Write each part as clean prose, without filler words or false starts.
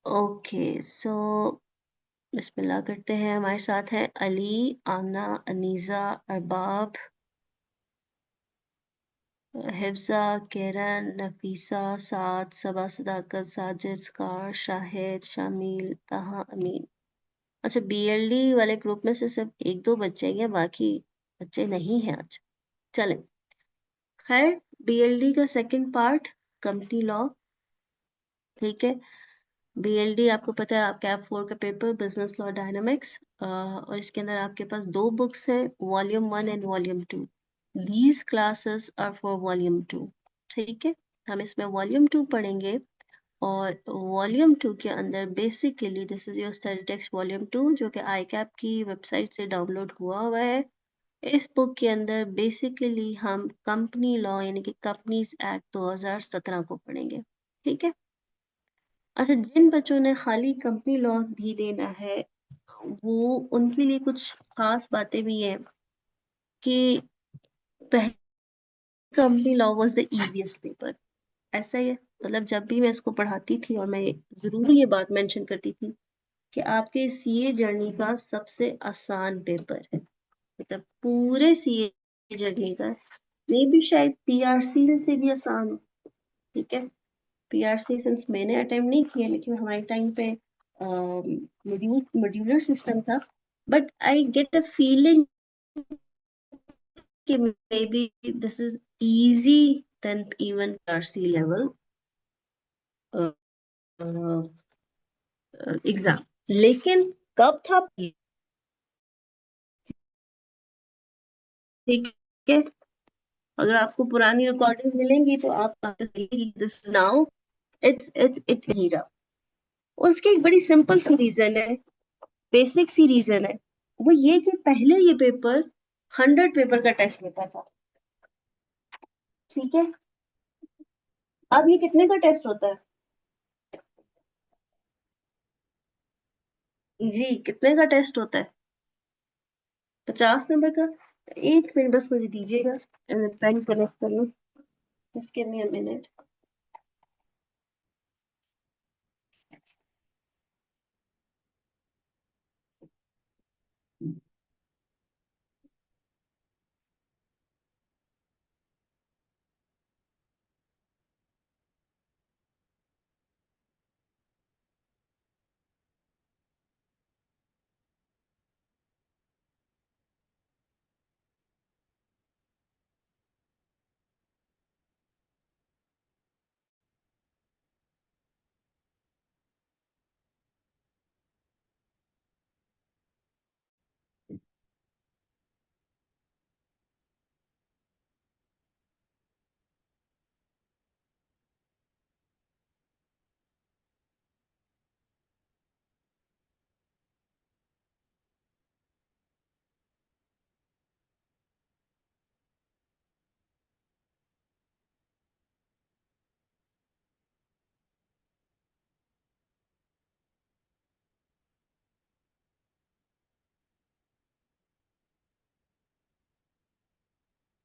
Okay so बिस्मिल्लाह करते हैं। हमारे साथ हैं अली, आमना, अनीजा, अरबाब, हिफ्जा, केरन, नफीसा, साद, सबा, सदाकत, साजिद, स्कार, शाहिद, शामिल, तहा, अमीन। अच्छा, बीएलडी वाले ग्रुप में से सिर्फ एक दो बच्चे हैं, बाकी बच्चे नहीं हैं आज। चलें, खैर, बीएलडी का सेकंड पार्ट, कंपनी लॉ। ठीक है, बीएलडी आपको पता है, आप कैप 4 का पेपर बिजनेस लॉ डायनामिक्स, और इसके अंदर आपके पास दो बुक्स हैं, volume 1 and volume 2। These classes are for volume 2। ठीक है, हम इसमें वॉल्यूम 2 पढ़ेंगे, और वॉल्यूम 2 के अंदर basically this is your study text volume 2, जो कि आई कैप की वेबसाइट से डाउनलोड हुआ है। इस बुक के अंदर बेसिकली हम कंपनी लॉ यानी कि कंपनीज एक्ट 2017 को पढ़ेंगे। ठीक है, अच्छा, जिन बच्चों ने खाली कंपनी लॉ भी देना है, वो उनके लिए कुछ खास बातें भी हैं कि पहले company law was the easiest paper. ऐसा ही है, मतलब जब भी मैं इसको पढ़ाती थी और मैं जरूर ये बात मेंशन करती थी कि आपके सीए जर्नी का सबसे आसान पेपर है, मतलब पूरे सीए जर्नी का। मे भी शायद पीआरसी से भी आसान हो। ठीक है, पीआरसी सिंस मैंने अटेम्प्ट नहीं किया, लेकिन हमारे टाइम पे मॉड्यूलर सिस्टम था, but I get a feeling कि maybe this is easy then even PRC level exam. लेकिन कब था? ठीक है, अगर आपको पुरानी रिकॉर्डिंग मिलेंगी तो आप दिस नाउ इट हीरा। उसकी एक बड़ी सिंपल सी रीजन है, बेसिक सी रीजन है, वो ये कि पहले ये पेपर 100 पेपर का टेस्ट होता था। ठीक है, अब ये कितने का टेस्ट होता है? जी, कितने का टेस्ट होता है? 50 नंबर का। एक मिनट बस मुझे दीजिएगा, पेन कनेक्ट कर लूं। Just give me a minute.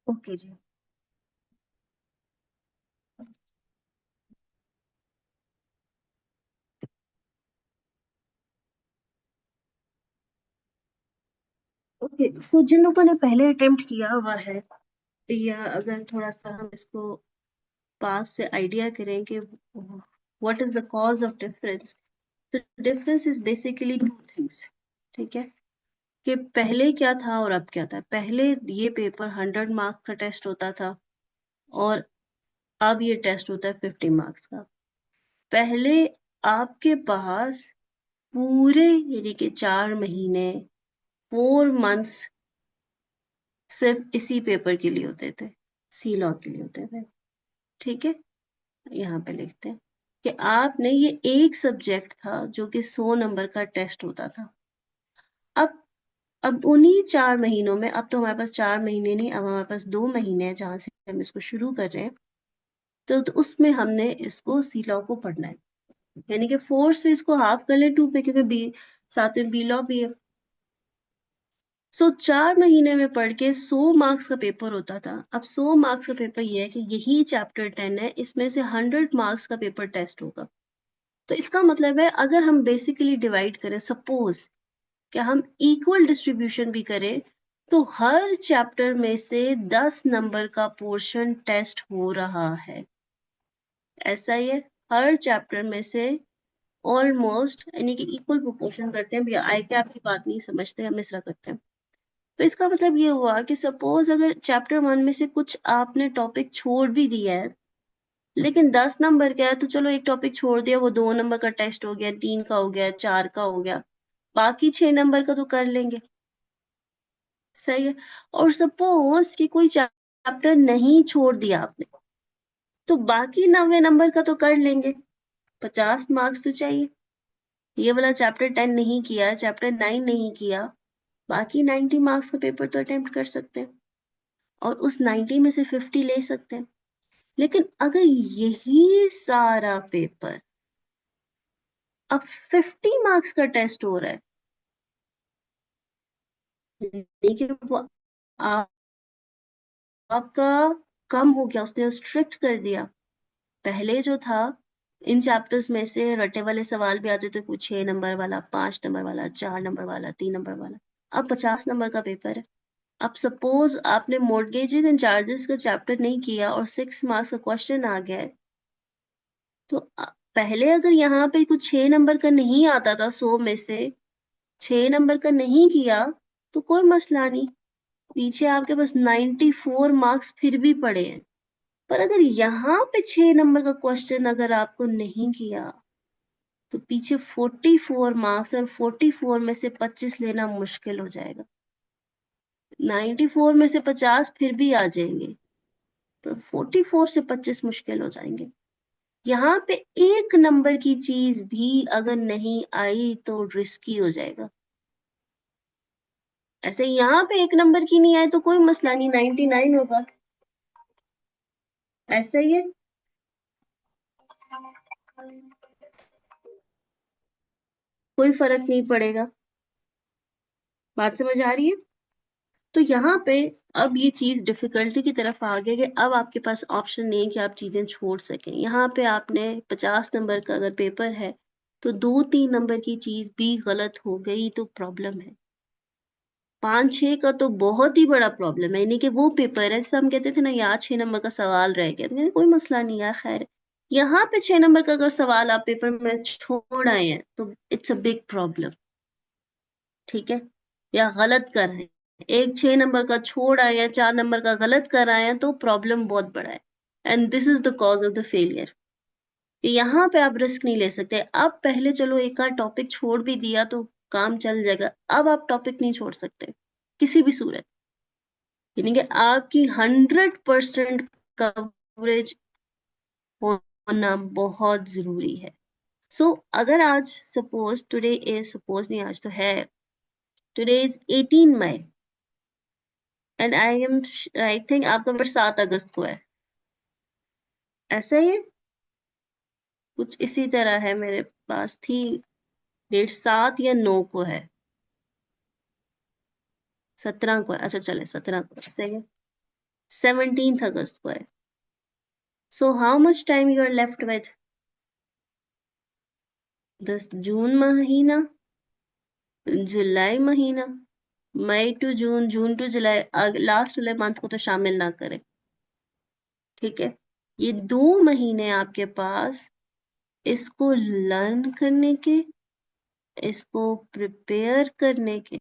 Okay जी, ओके सो जिन लोगों ने पहले अटेम्प्ट किया हुआ है, या अगर थोड़ा सा हम इसको पास से आइडिया करें कि what is the cause of difference, तो difference is basically two things. ठीक है, कि पहले क्या था और अब क्या था। पहले ये पेपर 100 मार्क्स का टेस्ट होता था, और अब ये टेस्ट होता है 50 मार्क्स का। पहले आपके पास पूरे यानी कि 4 महीने, 4 मंथ्स सिर्फ इसी पेपर के लिए होते थे, सी लॉ के लिए होते थे। ठीक है, यहाँ पे लिखते हैं कि आपने ये एक सब्जेक्ट था जो कि 100 नंबर का टेस्ट होता था। अब अब उन्हीं 4 महीनों में, अब तो हमारे पास 4 महीने नहीं, अब हमारे पास 2 महीने हैं जहां से हम इसको शुरू कर रहे हैं। तो उसमें हमने इसको सी लॉ को पढ़ना है, यानी कि 4 से इसको हाफ कर ले 2 पे, क्योंकि बी साथ में बी लॉ भी है। सो 4 महीने में पढ़ के 100 मार्क्स का पेपर होता था। अब 100 मार्क्स का पेपर ये है कि यही चैप्टर 10 है, इसमें से 100 मार्क्स का पेपर टेस्ट होगा। तो इसका मतलब है अगर हम बेसिकली डिवाइड करें, सपोज क्या हम इक्वल डिस्ट्रीब्यूशन भी करें, तो हर चैप्टर में से 10 नंबर का पोर्शन टेस्ट हो रहा है। ऐसा ही है, हर चैप्टर में से ऑलमोस्ट यानी कि इक्वल प्रोपोर्शन करते हैं। भैया आई कैप की बात नहीं समझते, हम इस तरह करते हैं। तो इसका मतलब ये हुआ कि सपोज अगर चैप्टर 1 में से कुछ आपने टॉपिक छोड़ भी दिया है, लेकिन 10 नंबर का है, तो चलो एक टॉपिक छोड़ दिया, वो 2 नंबर का टेस्ट हो गया, 3 का हो गया, 4 का हो गया, बाकी 6 नंबर का तो कर लेंगे। सही है। और सपोज कि कोई चैप्टर नहीं छोड़ दिया आपने, तो बाकी 90 नंबर का तो कर लेंगे, 50 मार्क्स तो चाहिए। ये वाला चैप्टर 10 नहीं किया, चैप्टर 9 नहीं किया, बाकी 90 मार्क्स का पेपर तो अटेम्प्ट कर सकते हैं और उस 90 में से 50 ले सकते हैं। लेकिन अगर यही सारा पेपर अब 50 मार्क्स का टेस्ट हो रहा है, यानी कि वो आपका कम हो गया, उसने स्ट्रिक्ट कर दिया। पहले जो था, इन चैप्टर्स में से रटे वाले सवाल भी आते थे, कुछ 6 नंबर वाला, 5 नंबर वाला, 4 नंबर वाला, 3 नंबर वाला। अब 50 नंबर का पेपर है। अब सपोज आपने मॉर्गेजेस एंड चार्जेस का चैप्टर नहीं किया और 6 मार्क्स का क्वेश्चन आ गया है, तो पहले अगर यहाँ पे कुछ 6 नंबर का नहीं आता था, 100 में से 6 नंबर का नहीं किया, तो कोई मसला नहीं, पीछे आपके पास 94 मार्क्स फिर भी पड़े हैं। पर अगर यहाँ पे 6 नंबर का क्वेश्चन अगर आपको नहीं किया, तो पीछे 44 मार्क्स, और 44 में से 25 लेना मुश्किल हो जाएगा। 94 में से 50 फिर भी आ जाएंगे, पर 44 से 25 मुश्किल हो जाएंगे। यहाँ पे एक नंबर की चीज भी अगर नहीं आई तो रिस्की हो जाएगा। ऐसे यहाँ पे एक नंबर की नहीं आए तो कोई मसला नहीं, 99 होगा। ऐसा ही है। कोई फर्क नहीं पड़ेगा। बात समझ आ रही है? तो यहाँ पे अब ये चीज डिफिकल्टी की तरफ आ गई कि अब आपके पास ऑप्शन नहीं है कि आप चीजें छोड़ सकें। यहाँ पे आपने 50 नंबर का अगर पेपर है, तो 2-3 नंबर की चीज भी गलत हो गई तो प्रॉब्लम है। 5-6 का तो बहुत ही बड़ा प्रॉब्लम है, यानी कि वो पेपर है जैसे हम कहते थे ना, यार 6 नंबर का सवाल रह गया, तो कहते, कोई मसला नहीं यार, खैर। यहाँ पे 6 नंबर का अगर सवाल आप पेपर में छोड़ आए हैं, तो इट्स अ बिग प्रॉब्लम। ठीक है, या गलत कर रहे हैं, एक 6 नंबर का छोड़ आए या 4 नंबर का गलत कर आए हैं, तो प्रॉब्लम बहुत बड़ा है। And this is the cause of the failure. यहाँ पे आप रिस्क नहीं ले सकते। अब पहले चलो एक आध टॉपिक छोड़ भी दिया तो काम चल जाएगा, अब आप टॉपिक नहीं छोड़ सकते किसी भी सूरत। यानी कि आपकी 100% कवरेज होना बहुत जरूरी है। सो अगर आज सपोज टुडे इज, सपोज नहीं आज तो है, today is 18 May and I think आपका पेपर 7 अगस्त को है। ऐसा ही है, कुछ इसी तरह है, मेरे पास थी डेट 7 या 9 को है, 17 को है, अच्छा चले 17 को है, सही है, 17 अगस्त को है। So how much time you are left with? 10 जून महीना, जुलाई महीना, मई टू जून, जून टू जुलाई, लास्ट वाले मंथ को तो शामिल ना करें। ठीक है, ये 2 महीने आपके पास इसको लर्न करने के, इसको प्रिपेयर करने के,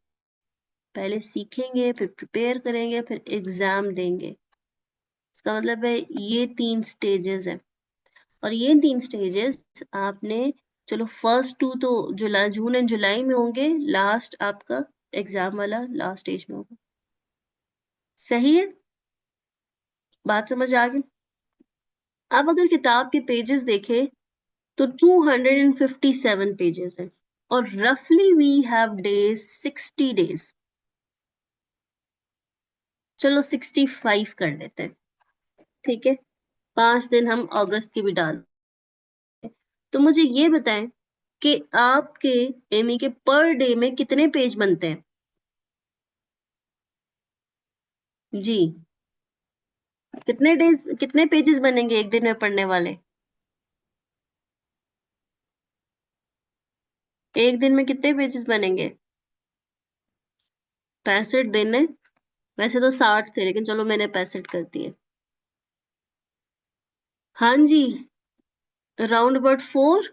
पहले सीखेंगे फिर प्रिपेयर करेंगे फिर एग्जाम देंगे। इसका मतलब है ये 3 स्टेजेस हैं, और ये 3 स्टेजेस आपने, चलो फर्स्ट 2 तो जुलाई, जून एंड जुलाई में होंगे, लास्ट आपका एग्जाम वाला लास्ट स्टेज में होगा। सही है, बात समझ आ गई? अब अगर किताब के पेजेस देखें, तो 257 पेजेस हैं, और रफली वी हैव डेज 60 डेज। चलो 65 कर लेते हैं, ठीक है, 5 दिन हम अगस्त के भी डाल। तो मुझे ये बताएं कि आपके यानी के पर डे में कितने पेज बनते हैं? जी, कितने पेजेस बनेंगे एक दिन में पढ़ने वाले? एक दिन में कितने पेजेस बनेंगे? 65 दिन है। वैसे तो 60 थे, लेकिन चलो मैंने 65 कर दिए। हाँ जी। Round about 4।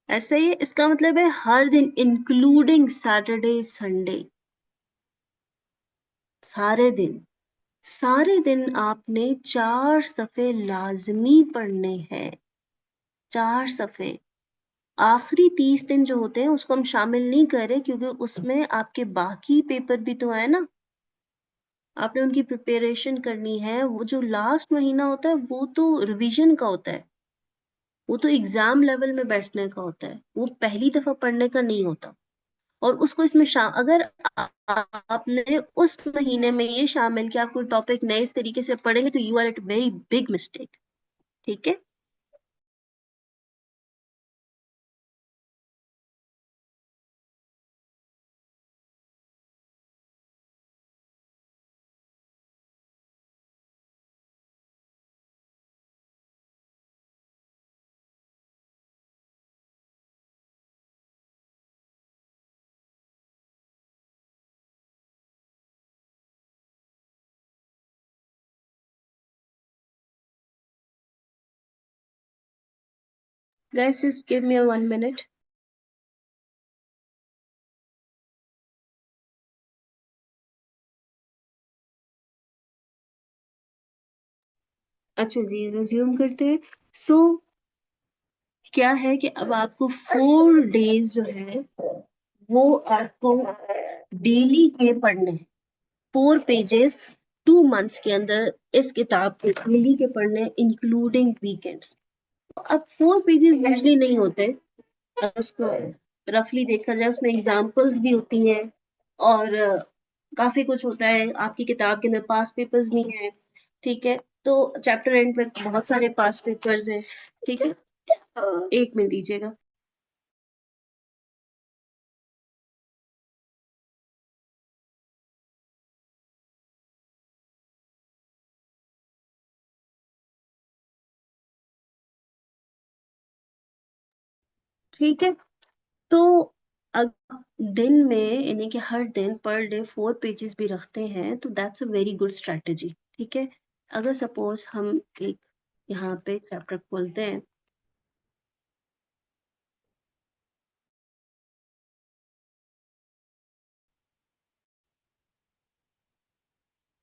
ऐसा ही है, इसका मतलब है हर दिन इंक्लूडिंग सैटरडे संडे। सारे दिन। सारे दिन आपने 4 सफ़े लाजमी पढ़ने हैं। 4 सफ़े। आखिरी 30 दिन जो होते हैं उसको हम शामिल नहीं कर रहे, क्योंकि उसमें आपके बाकी पेपर भी तो है ना। आपने उनकी प्रिपरेशन करनी है। वो जो लास्ट महीना होता है वो तो रिवीजन का होता है। वो तो एग्जाम लेवल में बैठने का होता है, वो पहली दफा पढ़ने का नहीं होता। और उसको इसमें अगर आपने उस महीने में ये शामिल किया, आप कोई टॉपिक नए तरीके से पढ़ेंगे, तो you are at very big mistake. ठीक है। Guys just give me 1 minute. अच्छा जी, रिज्यूम करते हैं। सो क्या है कि अब आपको 4 डेज जो है वो आपको डेली के पढ़ने हैं। 4 पेजेस 2 मंथ्स के अंदर इस किताब के डेली के पढ़ने, इंक्लूडिंग वीकेंड्स। अब 4 पेजेस यूजली नहीं होते। उसको रफली देखा जाए, उसमें एग्जाम्पल्स भी होती हैं, और काफी कुछ होता है। आपकी किताब के अंदर पास पेपर्स भी हैं। ठीक है। तो चैप्टर एंड पे बहुत सारे पास पेपर्स हैं। ठीक है। 1 मिनट दीजिएगा। ठीक है। तो दिन में, यानी कि हर दिन पर डे 4 पेजेस भी रखते हैं, तो that's a very good strategy. ठीक है। अगर सपोज हम एक यहाँ पे चैप्टर खोलते हैं।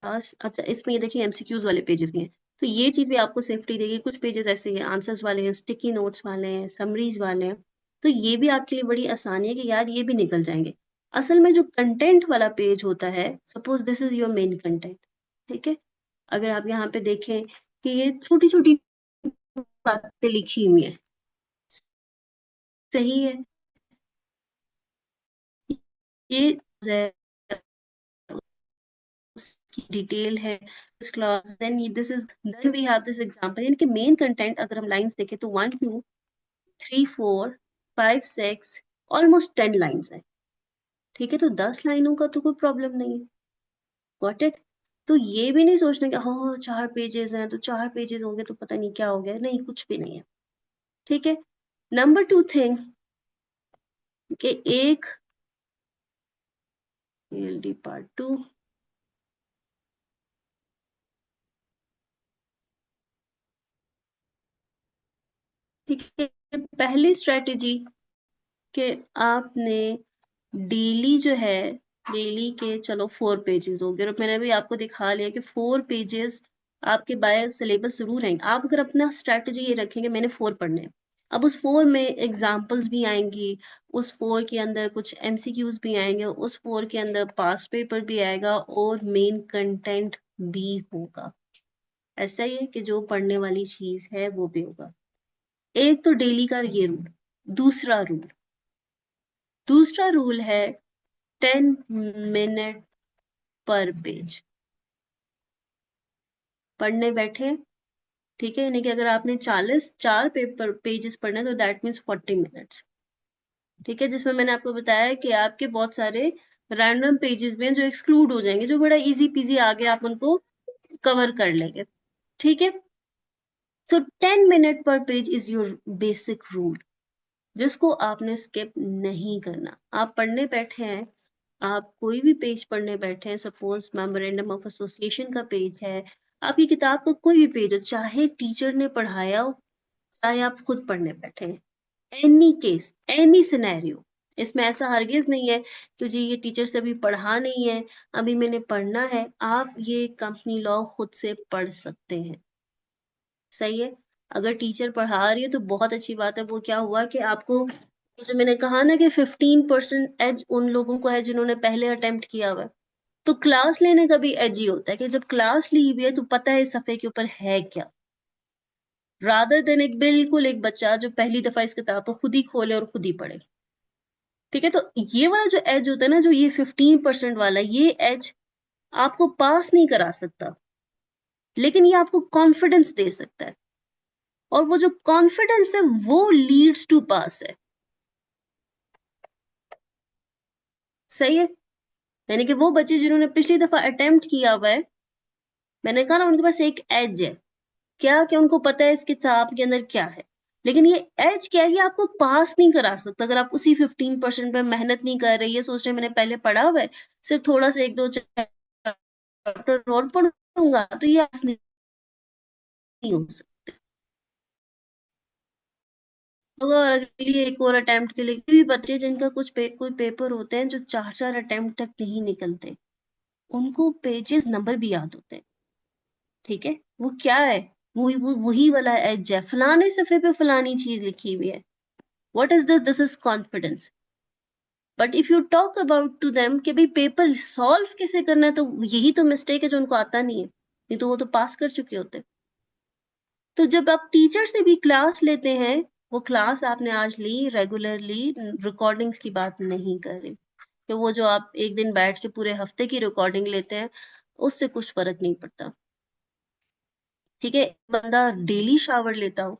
अब इसमें ये देखिए एमसीक्यूज वाले पेजेस भी हैं। तो ये चीज भी आपको सेफ्टी देगी। कुछ पेजेस ऐसे हैं, आंसर्स वाले हैं, स्टिकी नोट्स वाले हैं, समरीज वाले हैं। तो ये भी आपके लिए बड़ी आसानी है कि यार ये भी निकल जाएंगे। असल में जो कंटेंट वाला पेज होता है, suppose this is your main content. ठीक है। अगर आप यहाँ पे देखें कि ये छोटी छोटी बातें लिखी हुई हैं। सही है। ये उसकी डिटेल है। This clause then this is then we have this example. यानी कि मेन कंटेंट अगर हम लाइंस देखें तो 1 2 3 4 5 6 ऑलमोस्ट 10 लाइंस है। ठीक है। तो 10 लाइनों का तो कोई प्रॉब्लम नहीं है। Got it. तो ये भी नहीं सोचना कि हाँ 4 पेजेस हैं तो 4 पेजेस हो गए तो पता नहीं क्या हो गया, नहीं, कुछ भी नहीं है। ठीक है। नंबर 2 थिंग कि एक एलडी पार्ट 2। ठीक है। पहली स्ट्रेटेजी कि आपने डेली जो है, डेली के चलो 4 पेजेस हो गए, और मैंने भी आपको दिखा लिया कि 4 पेजेस आपके बाय सिलेबस जरूर रहेंगे। आप अगर अपना स्ट्रेटजी ये रखेंगे मैंने 4 पढ़ने हैं, अब उस 4 में एग्जाम्पल्स भी आएंगी, उस 4 के अंदर कुछ एमसीक्यूज भी आएंगे, उस 4 के अंदर पास पेपर भी आएगा, और मेन कंटेंट भी होगा। ऐसा ही है कि जो पढ़ने वाली चीज है वो भी होगा। एक तो डेली का ये रूल। दूसरा रूल दूसरा रूल है 10 मिनट पर पेज। पढ़ने बैठे। ठीक है। यानी कि अगर आपने 4 पेजेस पढ़ने तो दैट मीन्स 40 मिनट्स। ठीक है। जिसमें मैंने आपको बताया कि आपके बहुत सारे रैंडम पेजेस भी हैं जो एक्सक्लूड हो जाएंगे, जो बड़ा इजी पीजी आगे आप उनको कवर कर लेंगे। ठीक है। तो 10 मिनट पर page is your basic rule. जिसको आपने स्किप नहीं करना। आप पढ़ने बैठे हैं, आप कोई भी पेज पढ़ने बैठे हैं, सपोज मेमोरेंडम ऑफ एसोसिएशन का पेज है, आपकी किताब का कोई भी पेज हो, चाहे टीचर ने पढ़ाया हो, चाहे आप खुद पढ़ने बैठे हैं, एनी केस, एनी सिनेरियो, इसमें ऐसा हरगिज नहीं है कि जी ये टीचर से अभी पढ़ा नहीं है, अभी मैंने पढ़ना है। आप ये कंपनी लॉ खुद से पढ़ सकते हैं। सही है। अगर टीचर पढ़ा रही है तो बहुत अच्छी बात है। वो क्या हुआ कि आपको, जो मैंने कहा ना कि 15% एज उन लोगों को है जिन्होंने पहले अटेम्प्ट किया हुआ है, तो क्लास लेने का भी एज ही होता है कि जब क्लास ली हुई है तो पता है सफ़े के ऊपर है क्या, रादर देन एक बिल्कुल एक बच्चा जो पहली दफा इस किताब को खुद ही खोले और खुद ही पढ़े। ठीक है, तो ये वाला जो एज होता है ना, जो ये 15% वाला, ये एज आपको पास नहीं करा सकता, लेकिन ये आपको कॉन्फिडेंस दे सकता है, और वो जो कॉन्फिडेंस है वो लीड्स टू पास है। सही है। यानी कि वो बच्चे जिन्होंने पिछली दफा अटेम्प्ट किया हुआ है, मैंने कहा ना उनके पास एक एज है, क्या क्या उनको पता है इस किताब के अंदर क्या है, लेकिन ये एज क्या है, ये आपको पास नहीं करा सकता अगर आप उसी 15% पे मेहनत नहीं कर रही है, सोच रहे मैंने पहले पढ़ा हुआ है, सिर्फ थोड़ा सा एक दो चैप्टर और पढ़ूंगा तो ये पास नहीं हो सकता होगा। और अगले लिए एक और अटेम्प्ट के लिए भी बच्चे जिनका कोई पेपर होते हैं जो 4 4 अटेम्प्ट तक नहीं निकलते, उनको पेजेस नंबर भी याद होते हैं। ठीक है, वो क्या है, वही वाला एज है, फलाने सफ़े पे फलानी चीज लिखी हुई है। What is this? This is confidence. But if you talk about to them कि भाई पेपर सॉल्व कैसे करना है, तो यही तो मिस्टेक है जो उनको आता नहीं है, नहीं तो वो तो पास कर चुके होते। तो जब आप टीचर से भी क्लास लेते हैं, वो क्लास आपने आज ली रेगुलरली, रिकॉर्डिंग्स की बात नहीं कर रही कि वो जो आप एक दिन बैठ के पूरे हफ्ते की रिकॉर्डिंग लेते हैं, उससे कुछ फर्क नहीं पड़ता। ठीक है, बंदा डेली शावर लेता हो,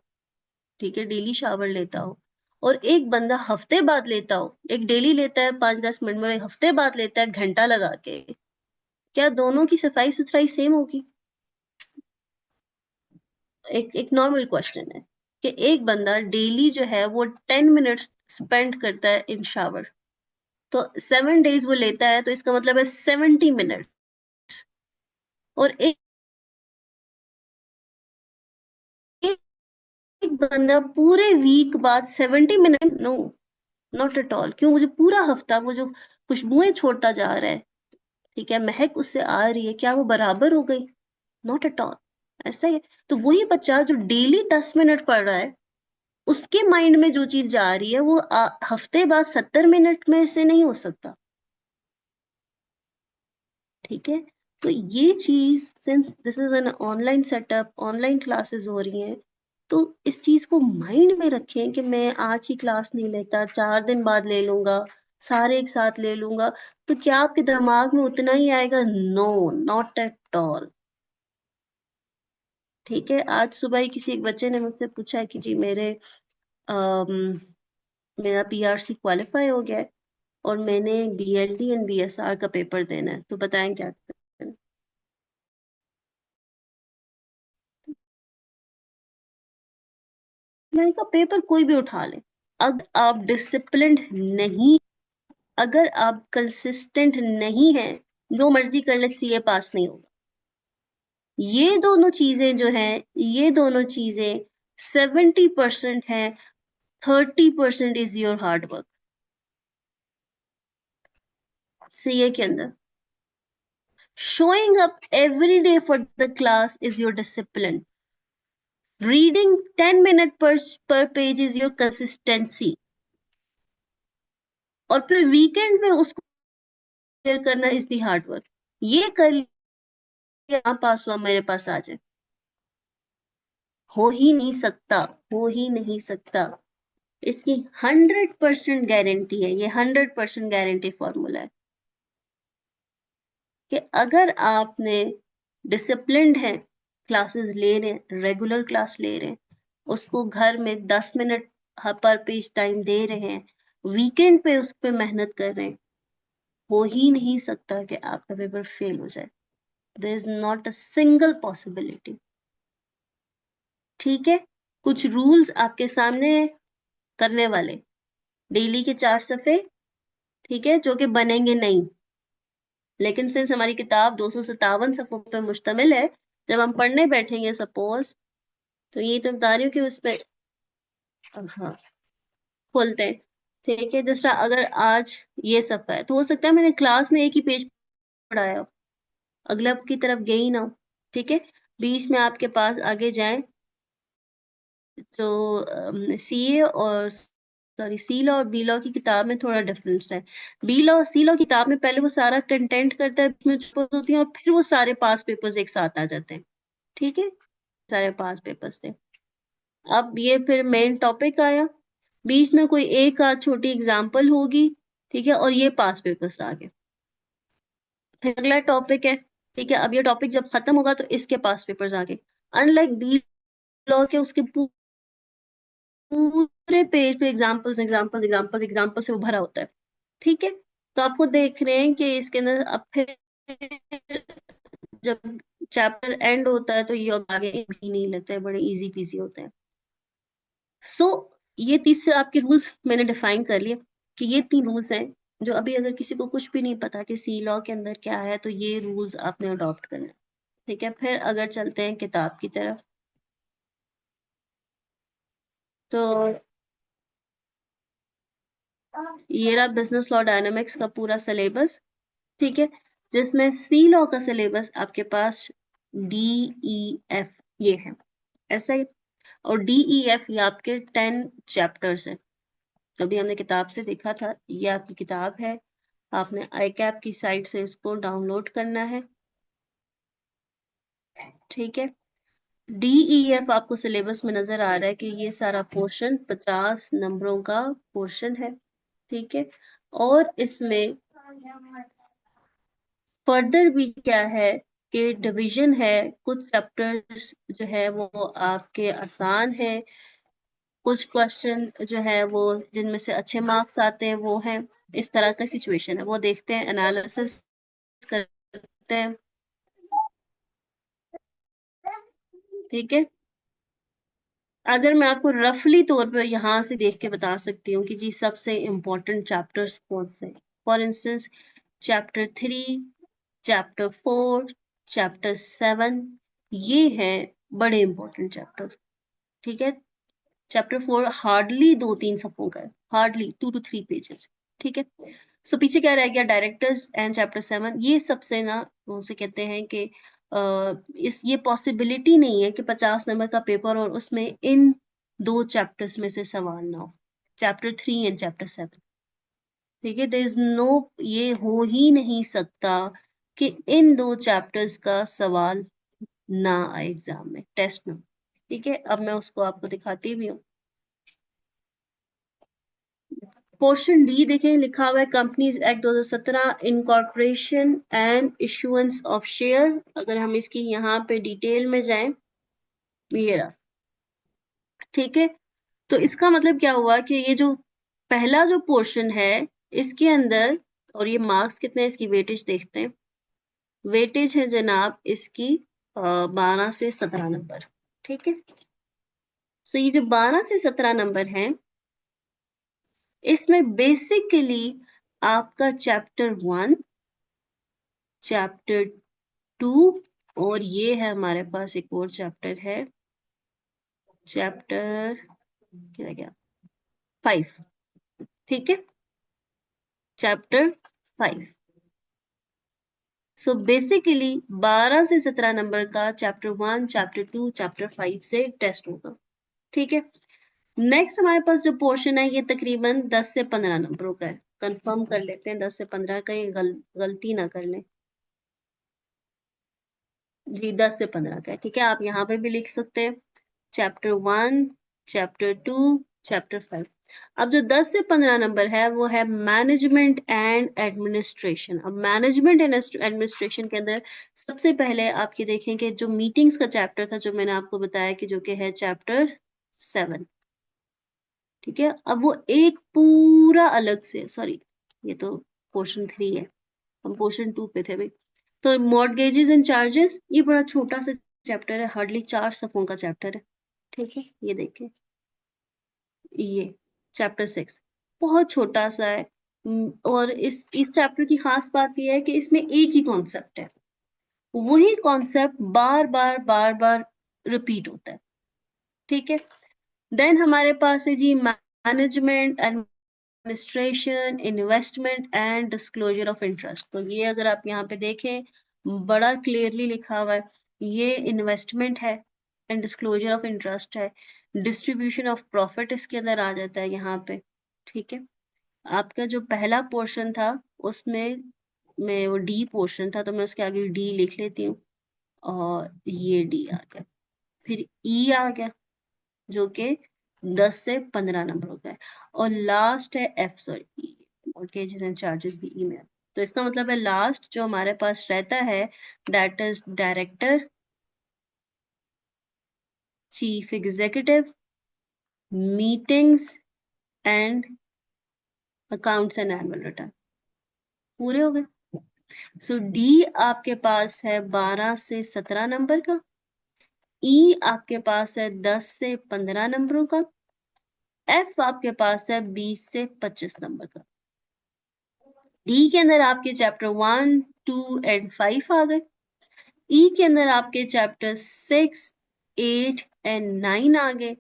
ठीक है, डेली शावर लेता हो, और एक बंदा हफ्ते बाद लेता हो, एक डेली लेता है 5 10 मिनट में, एक हफ्ते बाद लेता है घंटा लगा के, क्या दोनों की सफाई सुथराई सेम होगी? एक एक नॉर्मल क्वेश्चन है कि एक बंदा डेली जो है वो 10 मिनट्स स्पेंड करता है इन शावर, तो 7 डेज वो लेता है, तो इसका मतलब है 70 मिनट। और एक, एक बंदा पूरे वीक बाद 70 minute, no, not at all. क्यों? मुझे पूरा हफ्ता वो जो खुशबुएं छोड़ता जा रहा है, ठीक है, महक उससे आ रही है, क्या वो बराबर हो गई? Not at all. ऐसा ही है। तो वही बच्चा जो डेली 10 मिनट पढ़ रहा है, उसके माइंड में जो चीज जा रही है वो हफ्ते बाद 70 मिनट में से नहीं हो सकता। ठीक है, तो ये चीज, since this is an online setup, online classes हो रही हैं, तो इस चीज को माइंड में रखें कि मैं आज की क्लास नहीं लेता, 4 दिन बाद ले लूंगा, सारे एक साथ ले लूंगा, तो क्या आपके दिमाग में उतना ही आएगा? No, not at all. ठीक है, आज सुबह ही किसी एक बच्चे ने मुझसे पूछा कि जी अम, मेरा पीआरसी क्वालिफाई हो गया है और मैंने बीएलडी एंड बीएसआर का पेपर देना है, तो बताएं क्या करें। मैंने कहा पेपर कोई भी उठा ले, अगर आप डिसिप्लिन्ड नहीं, अगर आप कंसिस्टेंट नहीं है, जो मर्जी कर ले, सीए पास नहीं होगा। ये दोनों चीजें जो हैं, ये दोनों चीजें 70% है, 30% is your hard work. CA के अंदर showing up every day for the class is your discipline. Reading 10 minutes per page is your consistency. और फिर वीकेंड में उसको क्लियर करना इज दी हार्ड वर्क। ये कर लिया, पास हुआ, मेरे पास आ जाए, हो ही नहीं सकता, हो ही नहीं सकता। इसकी 100% गारंटी है, ये 100% गारंटी फॉर्मूला है कि अगर आपने डिसिप्लिन्ड है, क्लासेस ले रहे हैं, रेगुलर क्लास ले रहे हैं, उसको घर में 10 मिनट पर पेज टाइम दे रहे हैं, वीकेंड पे उस पर मेहनत कर रहे हैं, हो ही नहीं सकता कि आपका पेपर फेल हो जाए। There is not a single possibility. ठीक है, कुछ रूल्स आपके सामने है करने वाले, डेली के 4 सफ़े, ठीक है, जो कि बनेंगे नहीं। लेकिन सिंस हमारी किताब 257 सफ़ों पे मुश्तमिल है, जब हम पढ़ने बैठेंगे सपोज़, तो ये तो बता रही हूँ कि उसपे हाँ, खोलते हैं, ठीक है। जिस तरह अगर आज ये सफ़ा है, तो हो सकता है मैंने क्लास में एक ही पेज पढ़ाया हो, अगला की तरफ गए ही ना हो, ठीक है। बीच में आपके पास आगे जाएँ, जो सीए और सॉरी सी लॉ और बी लॉ की किताब में थोड़ा डिफरेंस है। सी लॉ किताब में पहले वो सारा कंटेंट करता है, उसमें होती है, और फिर वो सारे पास पेपर्स एक साथ आ जाते हैं, ठीक है। सारे पास पेपर्स थे। अब ये फिर मेन टॉपिक आया, बीच में कोई एक आध छोटी एग्जाम्पल होगी, ठीक है, और ये पास पेपर्स आ गए। फिर अगला टॉपिक है, ठीक है। अब ये टॉपिक जब खत्म होगा तो इसके पास पेपर्स आ गए। अनलाइक बी लॉ के उसके पूरे पेज पे एग्जाम्पल्स एग्जाम्पल्स एग्जाम्पल्स एग्जाम्पल से वो भरा होता है, ठीक है। तो आपको देख रहे हैं कि इसके अंदर अब फिर जब चैप्टर एंड होता है तो ये अब आगे भी नहीं लगता है, बड़े इजी पीजी होते हैं। सो ये तीसरे आपके रूल्स मैंने डिफाइन कर लिए कि ये 3 रूल्स हैं, जो अभी अगर किसी को कुछ भी नहीं पता कि सी लॉ के अंदर क्या है, तो ये रूल्स आपने अडॉप्ट करना है, ठीक है। फिर अगर चलते हैं किताब की तरफ, तो ये रहा बिजनेस लॉ डायनामिक्स का पूरा सिलेबस, ठीक है, जिसमें सी लॉ का सिलेबस आपके पास DEF ये है, ऐसा ही। और DEF ये आपके 10 चैप्टर्स हैं, जो भी हमने किताब से देखा था, ये आपकी किताब है, आपने आई कैप की साइट से इसको डाउनलोड करना है, ठीक है। DEF आपको सिलेबस में नजर आ रहा है कि ये सारा पोर्शन 50 नंबरों का पोर्शन है, ठीक है। और इसमें फर्दर भी क्या है कि डिवीजन है, कुछ चैप्टर्स जो है वो आपके आसान है, कुछ क्वेश्चन जो है वो जिनमें से अच्छे मार्क्स आते हैं वो हैं, इस तरह का सिचुएशन है, वो देखते हैं, एनालिसिस करते हैं, ठीक है। अगर मैं आपको रफली तौर पर यहाँ से देख के बता सकती हूँ कि जी सबसे इम्पोर्टेंट चैप्टर्स कौन से, for instance chapter 3, chapter 4, chapter 7, ये हैं बड़े इंपॉर्टेंट चैप्टर, ठीक है। चैप्टर 4 हार्डली 2-3 सफ़ों का है, हार्डली 2 to 3 पेजेस, ठीक है। सो पीछे क्या रह गया, डायरेक्टर्स एंड चैप्टर 7, ये सबसे ना उनसे कहते हैं कि इस ये पॉसिबिलिटी नहीं है कि 50 नंबर का पेपर और उसमें इन 2 चैप्टर्स में से सवाल ना हो, चैप्टर 3 एंड चैप्टर 7, ठीक है। देयर इज नो, ये हो ही नहीं सकता कि इन 2 चैप्टर्स का सवाल ना आए एग्जाम में, टेस्ट में, ठीक है। अब मैं उसको आपको दिखाती भी हूँ। पोर्शन डी देखें, लिखा हुआ है companies act 2017, incorporation and issuance of share. अगर हम इसकी यहाँ पे डिटेल में जाएं, ये रहा, ठीक है। तो इसका मतलब क्या हुआ कि ये जो पहला जो पोर्शन है, इसके अंदर, और ये मार्क्स कितने हैं इसकी वेटेज देखते हैं, वेटेज है जनाब इसकी 12 से 17 नंबर, ठीक है। सो ये जो 12 से 17 नंबर हैं, इसमें बेसिकली आपका चैप्टर 1, चैप्टर 2, और ये है हमारे पास एक और चैप्टर है, चैप्टर क्या गया 5, ठीक है, चैप्टर 5। सो बेसिकली 12 से 17 नंबर का चैप्टर 1, चैप्टर 2, चैप्टर 5 से टेस्ट होगा, ठीक है। नेक्स्ट हमारे पास जो पोर्शन है, ये तकरीबन 10 से 15 नंबरों का है, कंफर्म कर लेते हैं 10 से 15 का, ये गलती ना कर लें जी, 10 से 15 का है, ठीक है। आप यहाँ पे भी लिख सकते हैं चैप्टर 1, चैप्टर 2, चैप्टर 5। अब जो 10 से 15 नंबर है वो है मैनेजमेंट एंड एडमिनिस्ट्रेशन। अब मैनेजमेंट एंड एडमिनिस्ट्रेशन के अंदर सबसे पहले आप ये देखें कि जो मीटिंग्स का चैप्टर था, जो मैंने आपको बताया कि जो कि है चैप्टर 7, ठीक है। अब वो एक पूरा अलग से, सॉरी ये तो पोर्शन 3 है, हम पोर्शन 2 पे थे भाई। तो मॉर्गेजेस एंड चार्जेस, ये बड़ा छोटा सा चैप्टर है, हार्डली 4 सफ़ों का चैप्टर है, ठीक है। ये देखें, ये चैप्टर 6, बहुत छोटा सा है। और इस चैप्टर की खास बात यह है कि इसमें एक ही कॉन्सेप्ट है, वही कॉन्सेप्ट बार बार बार बार रिपीट होता है। ठीक है। देन हमारे पास है जी management, administration, investment and disclosure of interest. तो ये अगर आप यहाँ पे देखें, बड़ा क्लियरली लिखा हुआ है, ये इन्वेस्टमेंट है एंड डिस्क्लोजर ऑफ इंटरेस्ट है। डिस्ट्रीब्यूशन ऑफ प्रॉफिट इसके अंदर आ जाता है यहाँ पे। ठीक है। आपका जो पहला पोर्शन था उसमें मैं वो डी पोर्शन था, तो मैं उसके आगे डी लिख लेती हूँ, और ये डी आ गया। फिर ई आ गया जो कि 10 से 15 नंबरों का है, और लास्ट है F, sorry, mortgage and charges भी ई में है। तो इसका मतलब है लास्ट जो हमारे पास रहता है, that is director, chief executive, meetings and accounts and annual return. पूरे हो गए। सो डी आपके पास है 12 से 17 नंबर का, ई आपके पास है 10 से 15 नंबरों का, एफ आपके पास है 20 से 25 नंबर का। डी के अंदर आपके चैप्टर 1, 2 एंड 5 आ गए। ई के अंदर आपके चैप्टर 6, 8 एंड 9 आ गए,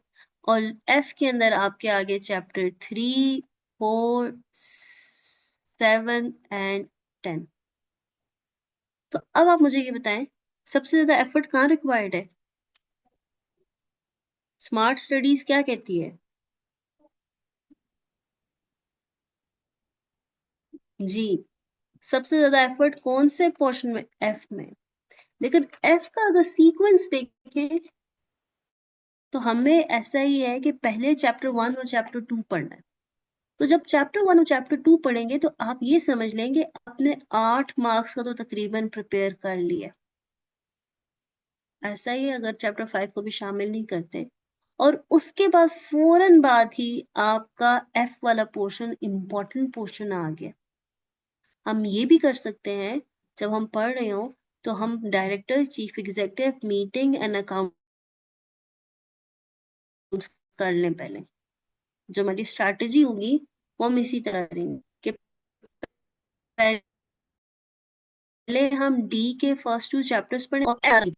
और एफ के अंदर आपके आगे चैप्टर 3, 4, 7 एंड 10। तो अब आप मुझे ये बताएं, सबसे ज्यादा एफर्ट कहाँ रिक्वायर्ड है? स्मार्ट स्टडीज क्या कहती है? जी, सबसे ज्यादा एफर्ट कौन से पोर्शन में? एफ में। लेकिन एफ का अगर सीक्वेंस देखें तो हमें ऐसा ही है कि पहले चैप्टर 1 और चैप्टर 2 पढ़ना है। तो जब चैप्टर 1 और चैप्टर 2 पढ़ेंगे तो आप ये समझ लेंगे आपने 8 मार्क्स का तो तकरीबन प्रिपेयर कर लिया। ऐसा ही है अगर चैप्टर 5 को भी शामिल नहीं करते, और उसके बाद फौरन बाद ही आपका एफ वाला पोर्शन इंपॉर्टेंट पोर्शन आ गया। हम ये भी कर सकते हैं, जब हम पढ़ रहे हो तो हम director, chief executive, meeting and accounts कर लें पहले। जो हमारी स्ट्रैटेजी होगी वो हम इसी तरह करेंगे कि पहले हम डी के फर्स्ट 2 चैप्टर्स पढ़ें, और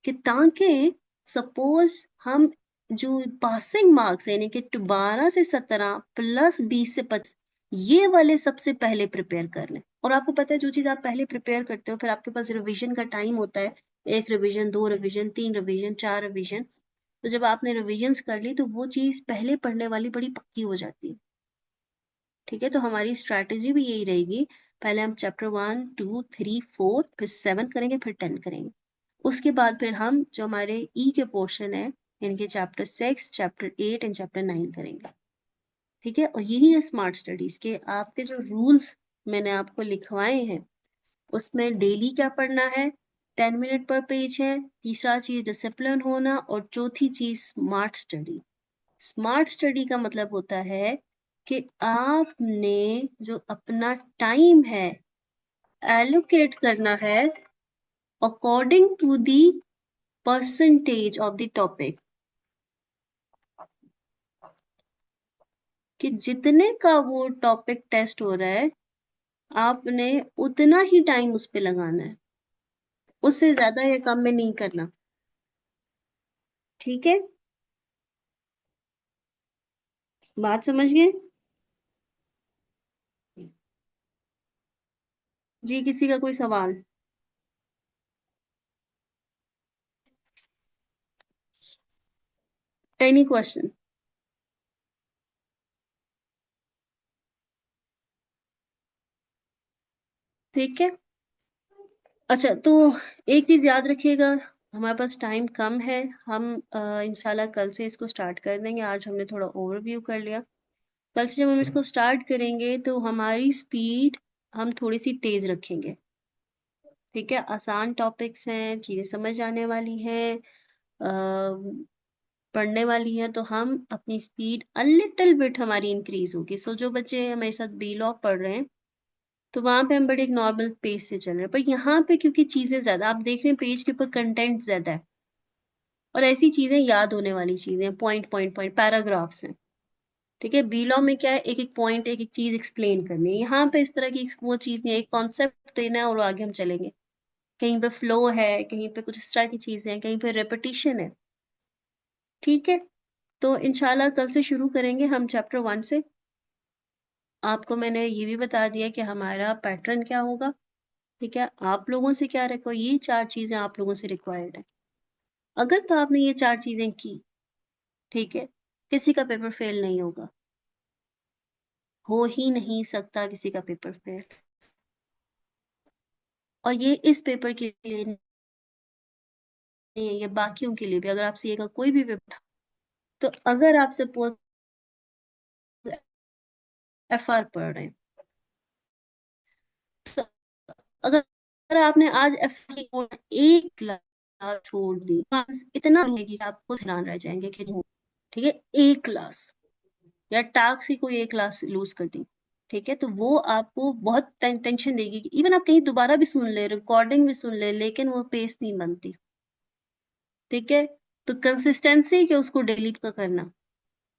कि ताकि सपोज हम जो पासिंग मार्क्स है, यानी कि 12 से 17 प्लस 20 से 25, ये वाले सबसे पहले प्रिपेयर कर लें। और आपको पता है जो चीज आप पहले प्रिपेयर करते हो, फिर आपके पास रिवीजन का टाइम होता है, 1 रिवीजन, 2 रिवीजन, 3 रिवीजन, 4 रिवीजन। तो जब आपने रिविजन्स कर ली तो वो चीज पहले पढ़ने वाली बड़ी पक्की हो जाती है। ठीक है। तो हमारी स्ट्रैटेजी भी यही रहेगी, पहले हम चैप्टर 1, 2, 3, 4, फिर 7 करेंगे, फिर 10 करेंगे। उसके बाद फिर हम जो हमारे ई के पोर्शन है, इनके चैप्टर 6, चैप्टर 8 एंड चैप्टर 9 करेंगे। ठीक है। और यही है स्मार्ट स्टडीज के आपके जो रूल्स मैंने आपको लिखवाए हैं, उसमें डेली क्या पढ़ना है, 10 मिनट पर पेज है, तीसरा चीज डिसिप्लिन होना, और चौथी चीज स्मार्ट स्टडी। स्मार्ट स्टडी का मतलब होता है कि आपने जो अपना टाइम है एलोकेट करना है according to the percentage of the topic, कि जितने का वो टॉपिक टेस्ट हो रहा है आपने उतना ही टाइम उस पे लगाना है, उससे ज्यादा या कम में नहीं करना। ठीक है। बात समझ गए? जी, किसी का कोई सवाल? Any question? ठीक है। अच्छा, तो एक चीज याद रखिएगा, हमारे पास टाइम कम है। हम इंशाल्लाह कल से इसको स्टार्ट कर देंगे। आज हमने थोड़ा ओवरव्यू कर लिया। कल से जब हम इसको स्टार्ट करेंगे तो हमारी स्पीड हम थोड़ी सी तेज रखेंगे। ठीक है। आसान टॉपिक्स हैं, चीजें समझ आने वाली हैं, पढ़ने वाली है, तो हम अपनी स्पीड अ लिटिल बिट हमारी इंक्रीज होगी। सो जो बच्चे हमारे साथ बी लॉ पढ़ रहे हैं तो वहां पे हम बड़े एक नॉर्मल पेज से चल रहे हैं, पर यहाँ पे क्योंकि चीजें ज्यादा आप देख रहे हैं, पेज के ऊपर कंटेंट ज्यादा है, और ऐसी चीजें याद होने वाली चीजें, पॉइंट पॉइंट पॉइंट पैराग्राफ्स हैं। ठीक है। बी लॉ में क्या है, एक एक पॉइंट, एक एक चीज एक्सप्लेन करनी है। यहाँ पे इस तरह की वो चीज नहीं है, एक कॉन्सेप्ट देना है और आगे हम चलेंगे। कहीं पे फ्लो है, कहीं पे कुछ इस तरह की चीजें हैं, कहीं पे रेपिटेशन है। ठीक है, तो इंशाल्लाह कल से शुरू करेंगे हम चैप्टर 1 से। आपको मैंने ये भी बता दिया कि हमारा पैटर्न क्या होगा। ठीक है, आप लोगों से क्या रिक्वायर, ये 4 चीजें आप लोगों से रिक्वायर्ड है। अगर तो आपने ये 4 चीजें की, ठीक है, किसी का पेपर फेल नहीं होगा, हो ही नहीं सकता किसी का पेपर फेल। और ये इस पेपर के लिए नहीं है, ये बाकियों के लिए भी। अगर आप सीए का कोई भी पेपर, तो अगर आप सपोज एफआर पढ़ रहे हैं, तो अगर आपने आज एफ की एक क्लास छोड़ दी, इतना नहीं कि आप खुद हैरान रह जाएंगे कि नहीं। ठीक है, एक क्लास या टास्क की कोई एक क्लास लूज कर दी, ठीक है, तो वो आपको बहुत टेंशन देगी कि इवन आप कहीं दोबारा भी सुन ले, रिकॉर्डिंग भी सुन ले, लेकिन वो पेस नहीं बनती। ठीक है, तो कंसिस्टेंसी के उसको डेली का करना।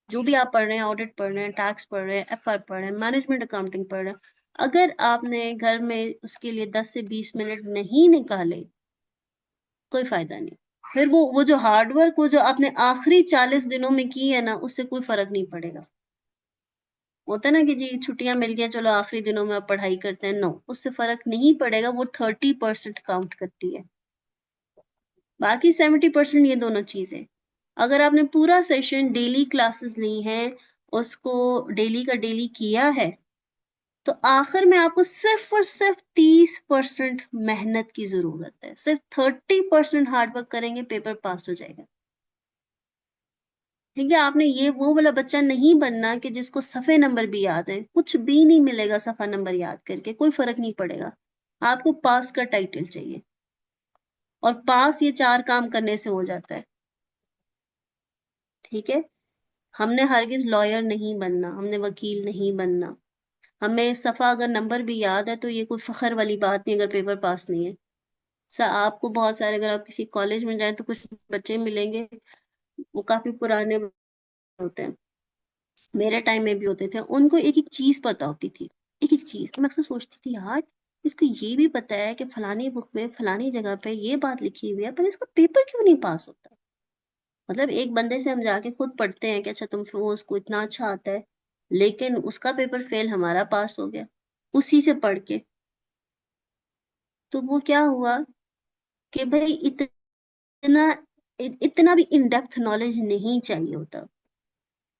जो भी आप पढ़ रहे हैं, ऑडिट पढ़ रहे हैं, टैक्स पढ़ रहे हैं, एफआर पढ़ रहे हैं, मैनेजमेंट अकाउंटिंग पढ़ रहे हैं, अगर आपने घर में उसके लिए 10 से 20 मिनट नहीं निकाले, कोई फायदा नहीं। फिर वो जो हार्डवर्क, वो जो आपने आखिरी 40 दिनों में की है ना, उससे कोई फर्क नहीं पड़ेगा। होता है ना कि जी छुट्टियां मिल गया, चलो आखिरी दिनों में आप पढ़ाई करते हैं, नो, उससे फर्क नहीं पड़ेगा। वो 30% काउंट करती है, बाकी 70% ये दोनों चीजें। अगर आपने पूरा सेशन डेली क्लासेस ली हैं, उसको डेली का डेली किया है, तो आखिर में आपको सिर्फ और सिर्फ 30% मेहनत की जरूरत है। सिर्फ 30% हार्डवर्क करेंगे, पेपर पास हो जाएगा। ठीक है, आपने ये वो वाला बच्चा नहीं बनना कि जिसको सफे नंबर भी याद है। कुछ भी नहीं मिलेगा सफा नंबर याद करके, कोई फर्क नहीं पड़ेगा। आपको पास का टाइटल चाहिए, और पास ये 4 काम करने से हो जाता है। ठीक है, हमने हरगिज लॉयर नहीं बनना, हमने वकील नहीं बनना। हमें सफा अगर नंबर भी याद है तो ये कोई फखर वाली बात नहीं अगर पेपर पास नहीं है। आपको बहुत सारे, अगर आप किसी कॉलेज में जाएं तो कुछ बच्चे मिलेंगे, वो काफी पुराने होते हैं, मेरे टाइम में भी होते थे, उनको एक एक चीज पता होती थी। एक एक चीज मैं अक्सर सोचती थी, यार इसको ये भी पता है कि फलानी बुक में फलानी जगह पे ये बात लिखी हुई है, पर इसका पेपर क्यों नहीं पास होता। मतलब एक बंदे से हम जाके खुद पढ़ते हैं कि अच्छा तुम, वो उसको इतना अच्छा आता है, लेकिन उसका पेपर फेल, हमारा पास हो गया उसी से पढ़ के। तो वो क्या हुआ कि भाई इतना इतना भी इन डेप्थ नॉलेज नहीं चाहिए होता।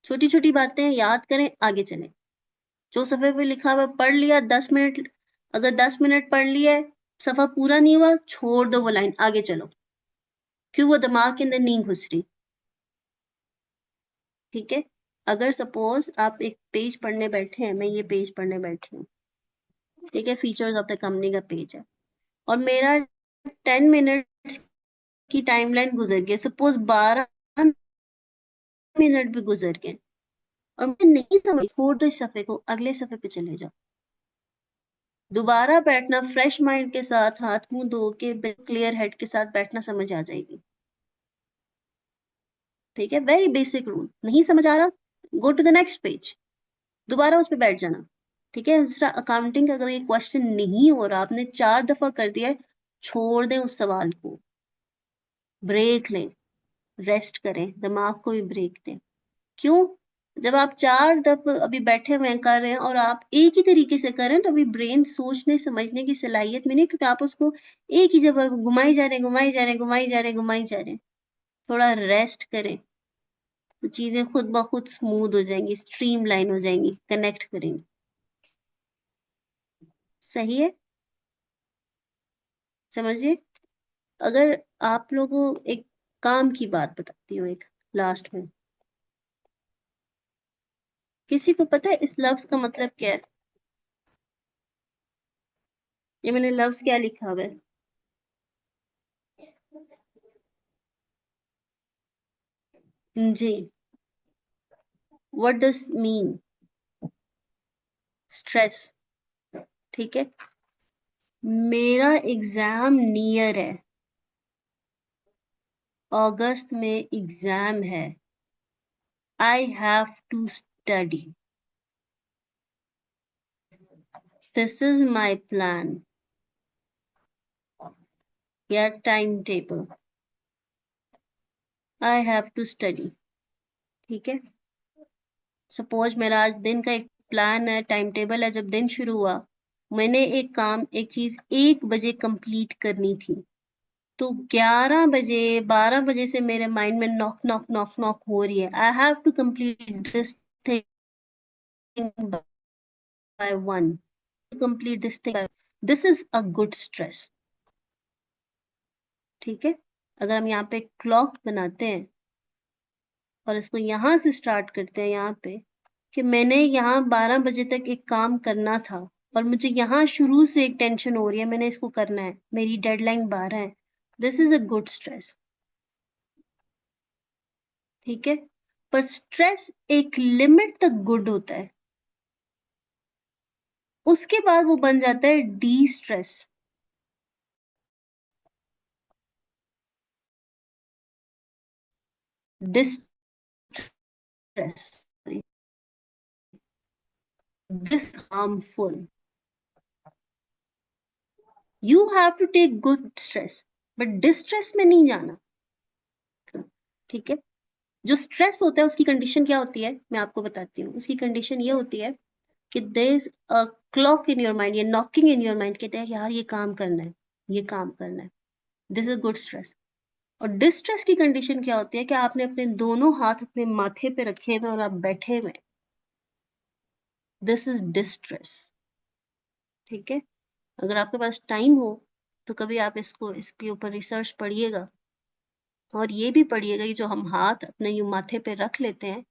छोटी छोटी बातें याद करें, आगे चलें। जो सफे पे लिखा हुआ पढ़ लिया 10 मिनट, अगर 10 मिनट पढ़ लिया है, सफा पूरा नहीं हुआ, छोड़ दो वो लाइन, आगे चलो। क्यों, वो दिमाग के अंदर नहीं घुस रही। ठीक है, अगर सपोज आप एक पेज पढ़ने बैठे हैं, मैं ये पेज पढ़ने बैठी हूँ, ठीक है, फीचर्स ऑफ द कंपनी का पेज है, और मेरा 10 मिनट की टाइमलाइन गुजर गई, सपोज 12 मिनट भी गुजर गए, और मुझे नहीं समझ, छोड़ दो इस सफे को, अगले सफे पे चले जाओ। दोबारा बैठना फ्रेश माइंड के साथ, हाथ मुंह धो के क्लियर हेड के साथ बैठना, समझ आ जाएगी। ठीक है, वेरी बेसिक रूल। नहीं समझ आ रहा, go to the next page, दोबारा उस पर बैठ जाना। ठीक है, दूसरा अकाउंटिंग का अगर ये क्वेश्चन नहीं हो रहा, आपने 4 दफा कर दिया है, छोड़ दें उस सवाल को, ब्रेक लें, रेस्ट करें, दिमाग को भी ब्रेक दें। क्यों, जब आप 4 दफा अभी बैठे हुए कर रहे हैं और आप एक ही तरीके से करें, तो अभी ब्रेन सोचने समझने की सलाहियत में नहीं, क्योंकि आप उसको एक ही जगह घुमाई जा रहे हैं, घुमाई जा रहे हैं, घुमाई जा रहे हैं, घुमाई जा रहे हैं। थोड़ा रेस्ट करें, तो चीजें खुद ब खुद स्मूथ हो जाएंगी, स्ट्रीम लाइन हो जाएंगी, कनेक्ट करेंगी। सही है, समझिए। अगर आप लोगों, एक काम की बात बताती हूँ एक लास्ट में, किसी को पता है इस लफ्ज का मतलब क्या है? ये मैंने लफ्ज क्या लिखा हुआ है? जी, व्हाट डज मीन? स्ट्रेस। ठीक है, मेरा एग्जाम नियर है, अगस्त में एग्जाम है, I have to study. This is my plan. या timetable. I have to study. ठीक है. सपोज मेरा आज दिन का एक प्लान है, टाइम टेबल है. जब दिन शुरू हुआ, मैंने एक चीज 1 बजे कंप्लीट करनी थी, तो 11 बजे 12 बजे से मेरे माइंड में नॉक नॉक नॉक नॉक हो रही है. I have to complete this thing by 1. Complete this thing. This is a good stress. ठीक है. अगर हम यहाँ पे क्लॉक बनाते हैं और इसको यहाँ से स्टार्ट करते हैं, यहाँ पे कि मैंने यहाँ 12 बजे तक एक काम करना था और मुझे यहाँ शुरू से एक टेंशन हो रही है, मैंने इसको करना है, मेरी डेडलाइन 12 है. This is a good stress. ठीक है. पर स्ट्रेस एक लिमिट तक गुड होता है, उसके बाद वो बन जाता है destress. Distress. This harmful. You have to take good stress, but distress में नहीं जाना. ठीक है. जो स्ट्रेस होता है उसकी कंडीशन क्या होती है, मैं आपको बताती हूँ. उसकी कंडीशन ये होती है कि there is a clock in your mind, ये नॉकिंग इन योर माइंड, कहते हैं यार ये काम करना है, ये काम करना है. This is good stress. और डिस्ट्रेस की कंडीशन क्या होती है कि आपने अपने दोनों हाथ अपने माथे पे रखे हुए और आप बैठे हुए. This is distress. ठीक है. अगर आपके पास टाइम हो तो कभी आप इसके ऊपर रिसर्च पढ़िएगा, और ये भी पढ़िएगा कि जो हम हाथ अपने यूं माथे पे रख लेते हैं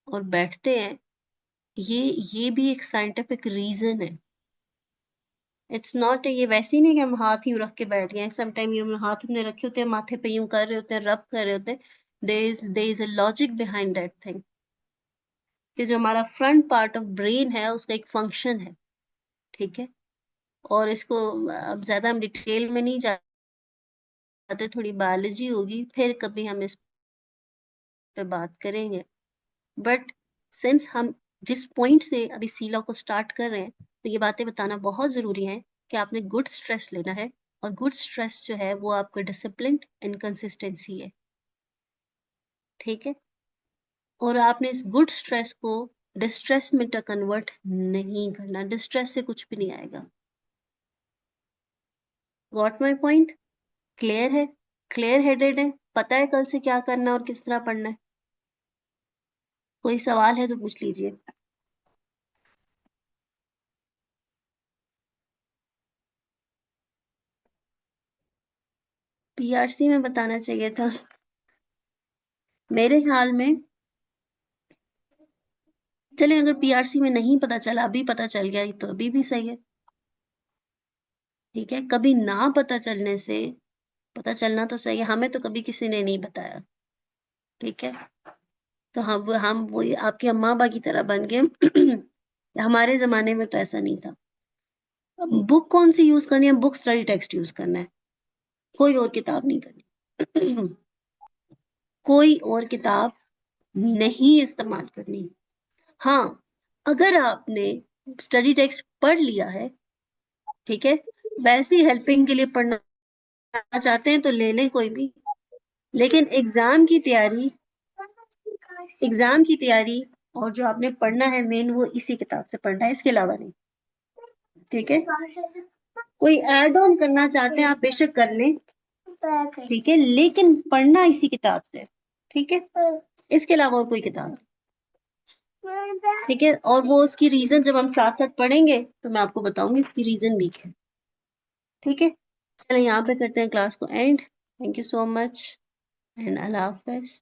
और बैठते हैं, ये भी एक साइंटिफिक रीजन है. इट्स नॉट, ये वैसे ही नहीं कि हम हाथ यूं रख के बैठ गए. समटाइम ये हाथ अपने रखे होते हैं माथे पे, यूं कर रहे होते हैं, रब कर रहे होते हैं. There is a logic behind that thing, कि जो हमारा फ्रंट पार्ट ऑफ ब्रेन है उसका एक फंक्शन है. ठीक है. और इसको अब ज्यादा हम डिटेल में नहीं जाते, थोड़ी बायोलॉजी होगी, फिर कभी हम इस पे बात करेंगे. बट सिंस हम जिस पॉइंट से अभी सीला को स्टार्ट कर रहे हैं, तो ये बातें बताना बहुत जरूरी है कि आपने गुड स्ट्रेस लेना है. और गुड स्ट्रेस जो है वो आपका डिसिप्लिन एंड कंसिस्टेंसी है. ठीक है. और आपने इस गुड स्ट्रेस को डिस्ट्रेस में कन्वर्ट नहीं करना. डिस्ट्रेस से कुछ भी नहीं आएगा. Got my point? क्लियर है? क्लियर हेडेड है? पता है कल से क्या करना है और किस तरह पढ़ना है? कोई सवाल है तो पूछ लीजिए. पीआरसी में बताना चाहिए था मेरे ख्याल में. चलिए, अगर पीआरसी में नहीं पता चला, अभी पता चल गया तो अभी भी सही है. ठीक है. कभी ना पता चलने से पता चलना तो सही है. हमें तो कभी किसी ने नहीं बताया. ठीक है. तो हम वही आपकी अम्मा अब्बा की तरह बन गए. हमारे जमाने में तो ऐसा नहीं था. बुक कौन सी यूज करनी है? बुक स्टडी टेक्स्ट यूज करना है, कोई और किताब नहीं करनी. कोई और किताब नहीं इस्तेमाल करनी. हाँ, अगर आपने स्टडी टेक्स्ट पढ़ लिया है, ठीक है, वैसी हेल्पिंग के लिए पढ़ना चाहते हैं तो ले लें कोई भी. लेकिन एग्जाम की तैयारी और जो आपने पढ़ना है मेन, वो इसी किताब से पढ़ना है, इसके अलावा नहीं. ठीक है. कोई ऐड ऑन करना चाहते हैं आप बेशक कर लें. ठीक है. लेकिन पढ़ना इसी किताब से. ठीक है. इसके अलावा और कोई किताब. ठीक है. और वो उसकी रीजन जब हम साथ साथ पढ़ेंगे तो मैं आपको बताऊंगी उसकी रीजन भी क्या है. ठीक है. चलिए यहाँ पे करते हैं क्लास को and. Thank you so much and Allah Hafiz.